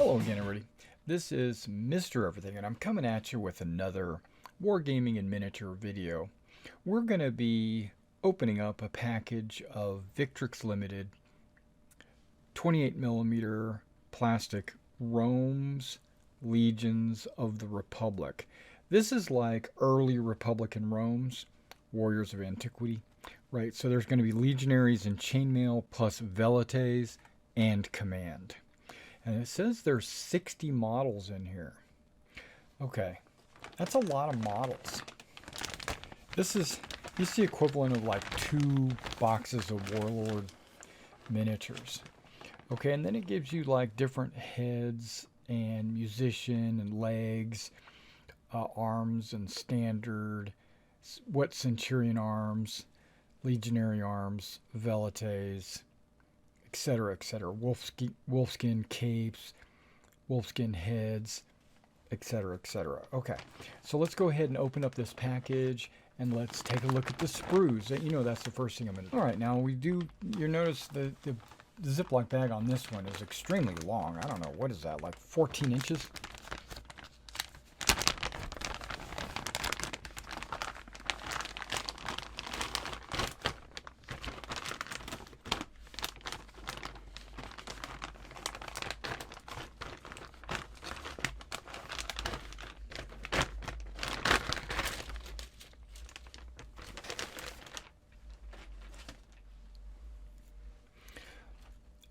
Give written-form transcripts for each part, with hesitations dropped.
Hello again, everybody. This is Mr. Everything, and I'm coming at you with another Wargaming in Miniature video. We're going to be opening up a package of Victrix Limited 28mm plastic Rome's Legions of the Republic. This is like early Republican Rome's Warriors of Antiquity, right? So there's going to be Legionaries in chainmail plus velites and command. And it says there's 60 models in here. Okay, that's a lot of models. This is the equivalent of like 2 boxes of Warlord miniatures. Okay, and then it gives you like different heads and musician and legs, arms and standard, what centurion arms, legionary arms, velites, etc., etc. Wolfskin capes, wolfskin heads, etc., etc. Okay, so let's go ahead and open up this package and let's take a look at the sprues. You know, that's the first thing I'm going to do. All right, now you notice the Ziploc bag on this one is extremely long. I don't know, what is that, like 14 inches?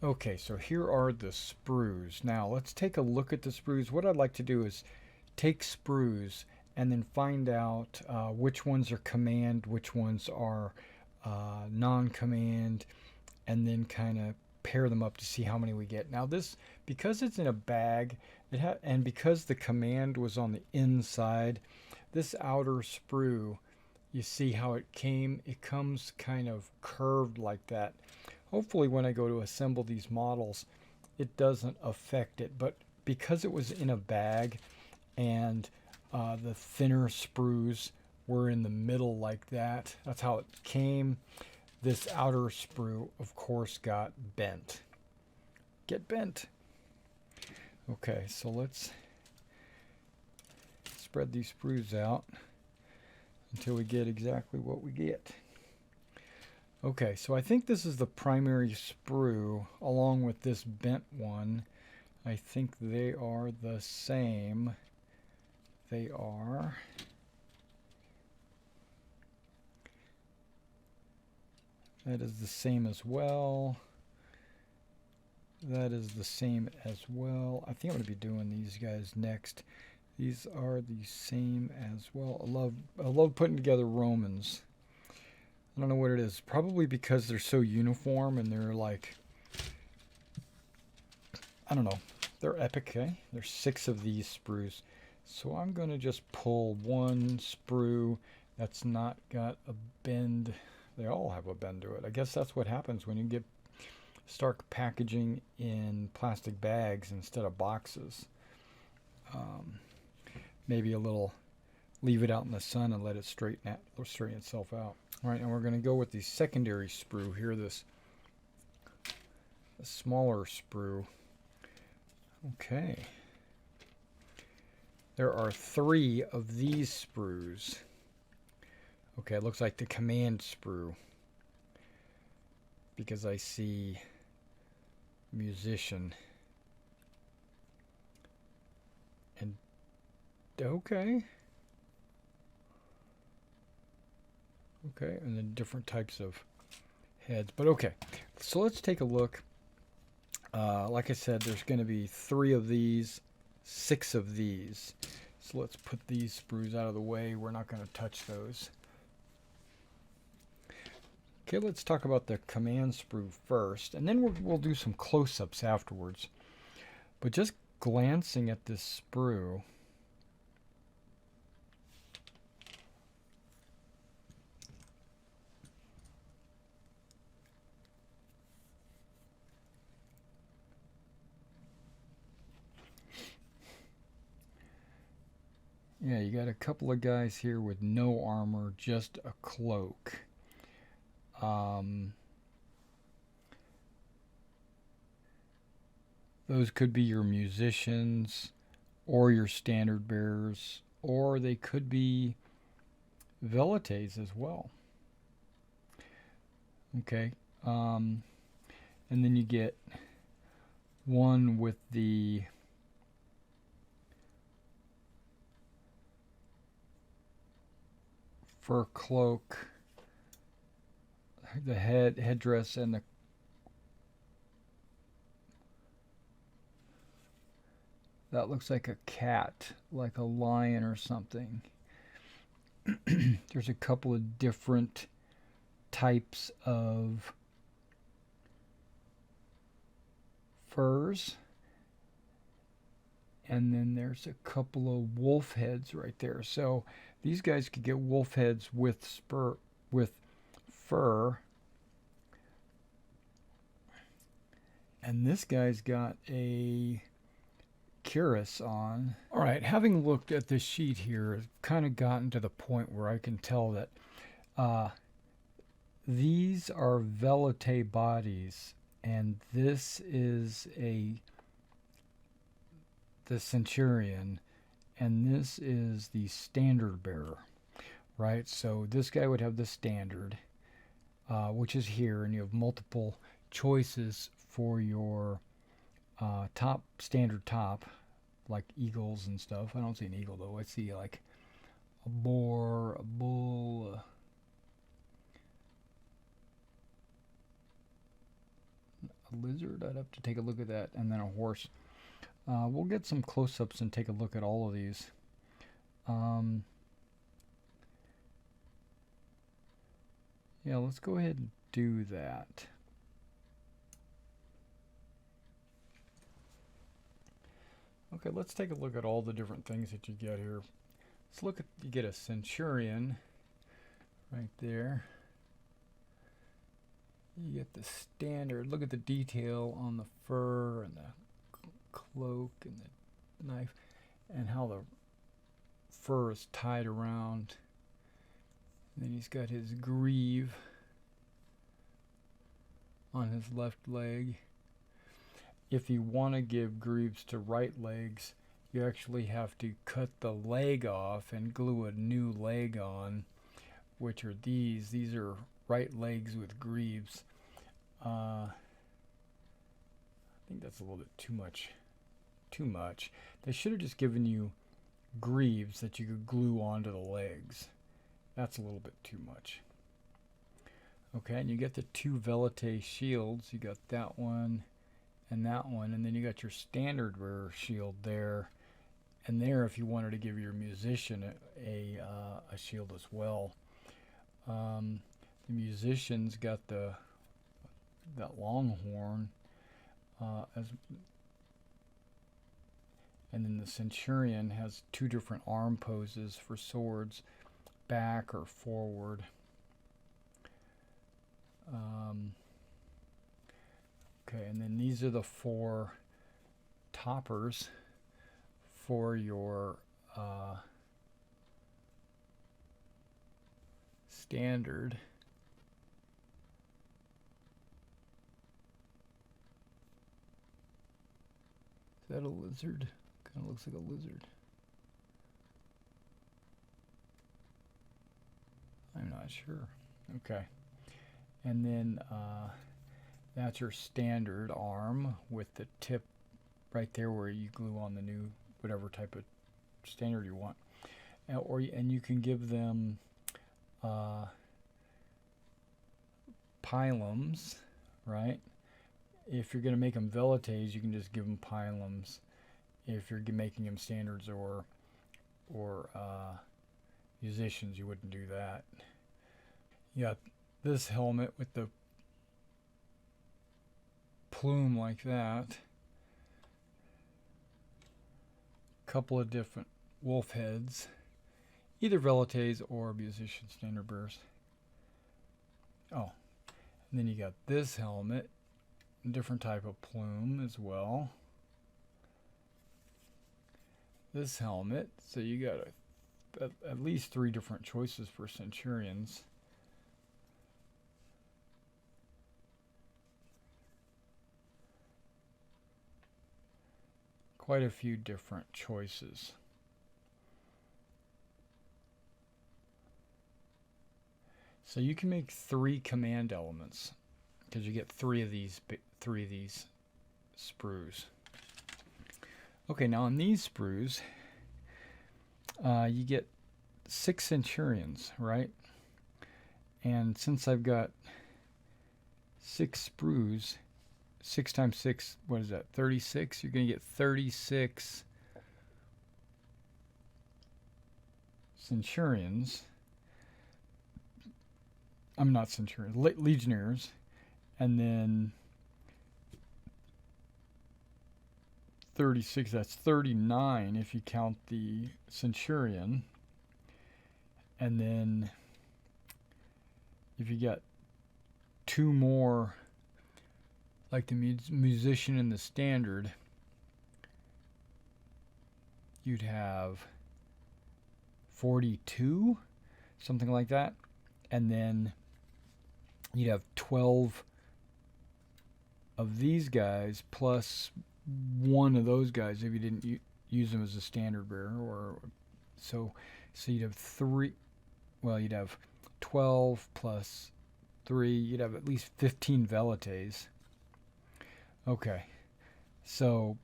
Okay, so here are the sprues. Now let's take a look at the sprues. What I'd like to do is take sprues and then find out which ones are command, which ones are non-command, and then kind of pair them up to see how many we get. Now this, because it's in a bag, and because the command was on the inside, this outer sprue, you see how it comes kind of curved like that. Hopefully when I go to assemble these models, it doesn't affect it. But because it was in a bag and the thinner sprues were in the middle like that, that's how it came. This outer sprue, of course, got bent. Get bent. Okay, so let's spread these sprues out until we get exactly what we get. Okay, so I think this is the primary sprue along with this bent one. I think they are the same. They are. That is the same as well. That is the same as well. I think I'm going to be doing these guys next. These are the same as well. I love putting together Romans. I don't know what it is. Probably because they're so uniform and they're like, I don't know. They're epic, okay? There's 6 of these sprues. So I'm going to just pull one sprue that's not got a bend. They all have a bend to it. I guess that's what happens when you start packaging in plastic bags instead of boxes. Maybe a little, leave it out in the sun and let it straighten itself out. All right, and we're going to go with the secondary sprue here, this smaller sprue. Okay. There are 3 of these sprues. Okay, it looks like the command sprue, because I see musician. And okay. Okay, and then different types of heads. But okay, so let's take a look. Like I said, there's going to be 3 of these, 6 of these. So let's put these sprues out of the way. We're not going to touch those. Okay, let's talk about the command sprue first, and then we'll do some close-ups afterwards. But just glancing at this sprue, yeah, you got a couple of guys here with no armor, just a cloak. Those could be your musicians or your standard bearers, or they could be velites as well. Okay. And then you get one with the fur cloak, the headdress, and the that looks like a cat, like a lion or something. There's a couple of different types of furs. And then there's a couple of wolf heads right there. So these guys could get wolf heads with fur. And this guy's got a cuirass on. All right, having looked at this sheet here, I've kind of gotten to the point where I can tell that these are velite bodies, and this is the centurion, and this is the standard bearer, right? So this guy would have the standard, which is here, and you have multiple choices for your standard top, like eagles and stuff. I don't see an eagle though. I see like a boar, a bull, a lizard. I'd have to take a look at that, and then a horse. We'll get some close-ups and take a look at all of these. Yeah, let's go ahead and do that. Okay, let's take a look at all the different things that you get here. Let's look at, you get a centurion right there. You get the standard. Look at the detail on the fur and the cloak and the knife, and how the fur is tied around. And then he's got his greave on his left leg. If you want to give greaves to right legs, you actually have to cut the leg off and glue a new leg on, which are these. These are right legs with greaves. I think that's a little bit too much. They should have just given you greaves that you could glue onto the legs. That's a little bit too much. Okay, and you get the two velite shields. You got that one and that one, and then you got your standard bearer shield there, and there if you wanted to give your musician a shield as well. The musician's got that longhorn, and then the centurion has two different arm poses for swords, back or forward. Okay, and then these are the four toppers for your standard. Is that a lizard? Kind of looks like a lizard. I'm not sure. Okay. And then that's your standard arm with the tip right there where you glue on the new whatever type of standard you want. And you can give them pilums, right? If you're going to make them velites, you can just give them pilums. If you're making them standards or musicians, you wouldn't do that. Yeah, this helmet with the plume like that. Couple of different wolf heads, either velites or musician standard bearers. Oh, and then you got this helmet, a different type of plume as well. This helmet, so you got at least 3 different choices for centurions. quite a few different choices. So you can make 3 command elements because you get 3 of these sprues. Okay, now on these sprues, you get 6 centurions, right? And since I've got 6 sprues, 6 times 6, what is that? 36. You're going to get 36 centurions. I'm not centurions, legionnaires, and then 36, that's 39 if you count the centurion. And then if you got 2 more, like the musician in the standard, you'd have 42, something like that. And then you'd have 12 of these guys plus 1 of those guys if you didn't use them as a standard bearer, or so you'd have 3. Well, you'd have 12 plus 3. You'd have at least 15 velites. Okay, so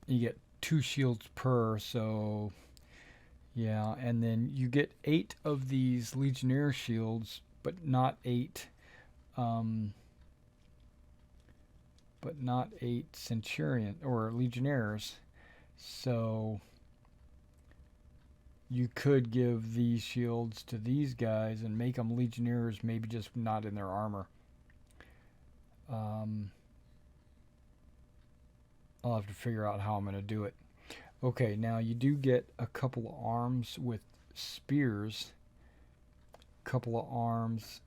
you get 2 shields per. So yeah, and then you get 8 of these legionnaire shields, but not 8. But not 8 centurion or legionnaires. So you could give these shields to these guys and make them legionnaires, maybe just not in their armor. I'll have to figure out how I'm going to do it. Okay, now you do get a couple of arms with spears, a couple of arms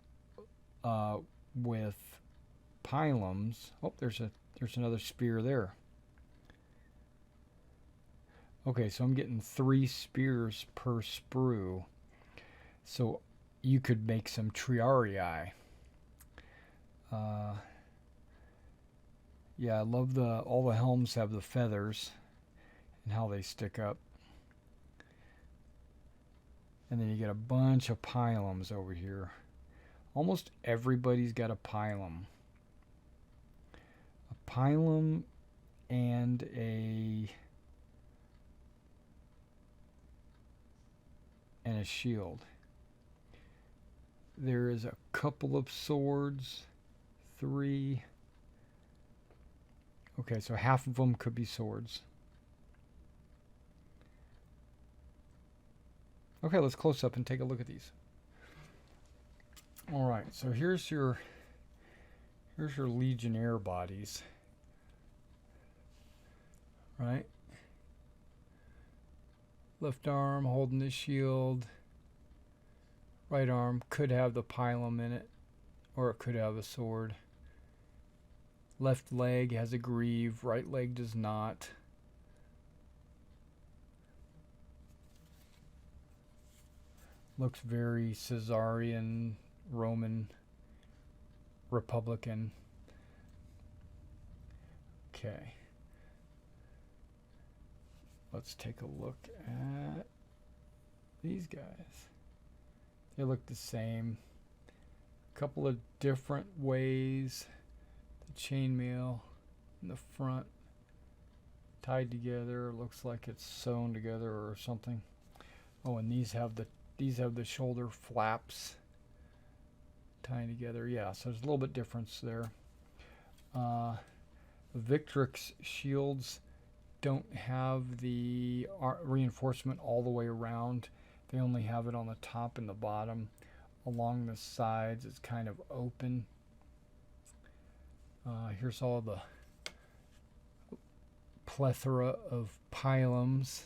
with pylons. Oh, there's another spear there. Okay, so I'm getting 3 spears per sprue. So you could make some triarii. Yeah, I love all the helms have the feathers and how they stick up. And then you get a bunch of pylons over here. Almost everybody's got a pylon. A pylon and a shield. There is a couple of swords. 3. Okay, so half of them could be swords. Okay, let's close up and take a look at these. All right, so here's your legionnaire bodies. Right? Left arm holding the shield. Right arm could have the pylon in it, or it could have a sword. Left leg has a greave, right leg does not. Looks very Caesarian, Roman, Republican. Okay. Let's take a look at these guys. They look the same. A couple of different ways. The chainmail in the front tied together. Looks like it's sewn together or something. Oh, and these have the shoulder flaps tying together. Yeah, so there's a little bit difference there. Victrix shields don't have the reinforcement all the way around. They only have it on the top and the bottom. Along the sides, it's kind of open. Here's all the plethora of pylons.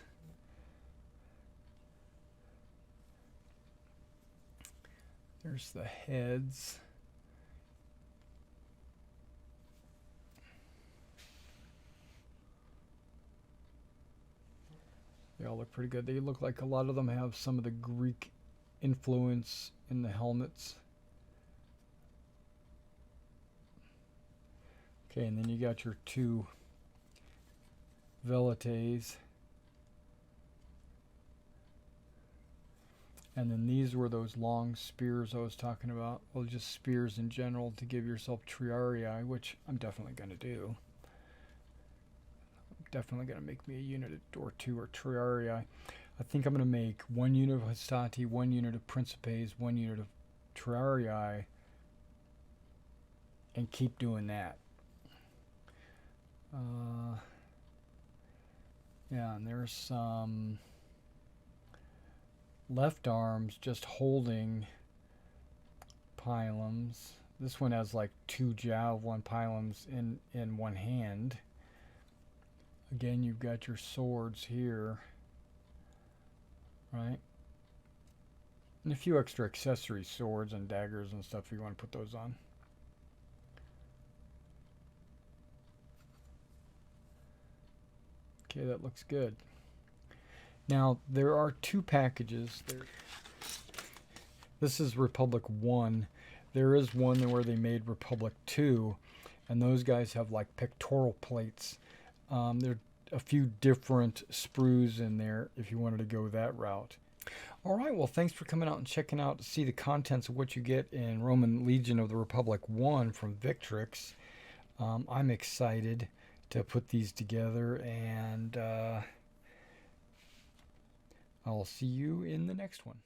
There's the heads. They all look pretty good. They look like a lot of them have some of the Greek influence in the helmets. Okay, and then you got your 2 velites. And then these were those long spears I was talking about. Well, just spears in general to give yourself triarii, which I'm definitely going to do. I'm definitely going to make me a unit or two or triarii. I think I'm going to make 1 unit of Hastati, 1 unit of Principes, 1 unit of triarii, and keep doing that. Yeah, and there's some left arms just holding pylons. This one has like 2 javelin pylons in one hand. Again, you've got your swords here, right? And a few extra accessory swords and daggers and stuff if you want to put those on. Okay, that looks good. Now, there are 2 packages. This is Republic 1. There is one where they made Republic 2, and those guys have like pectoral plates. There are a few different sprues in there if you wanted to go that route. All right, well, thanks for coming out and checking out to see the contents of what you get in Roman Legion of the Republic 1 from Victrix. I'm excited to put these together, and I'll see you in the next one.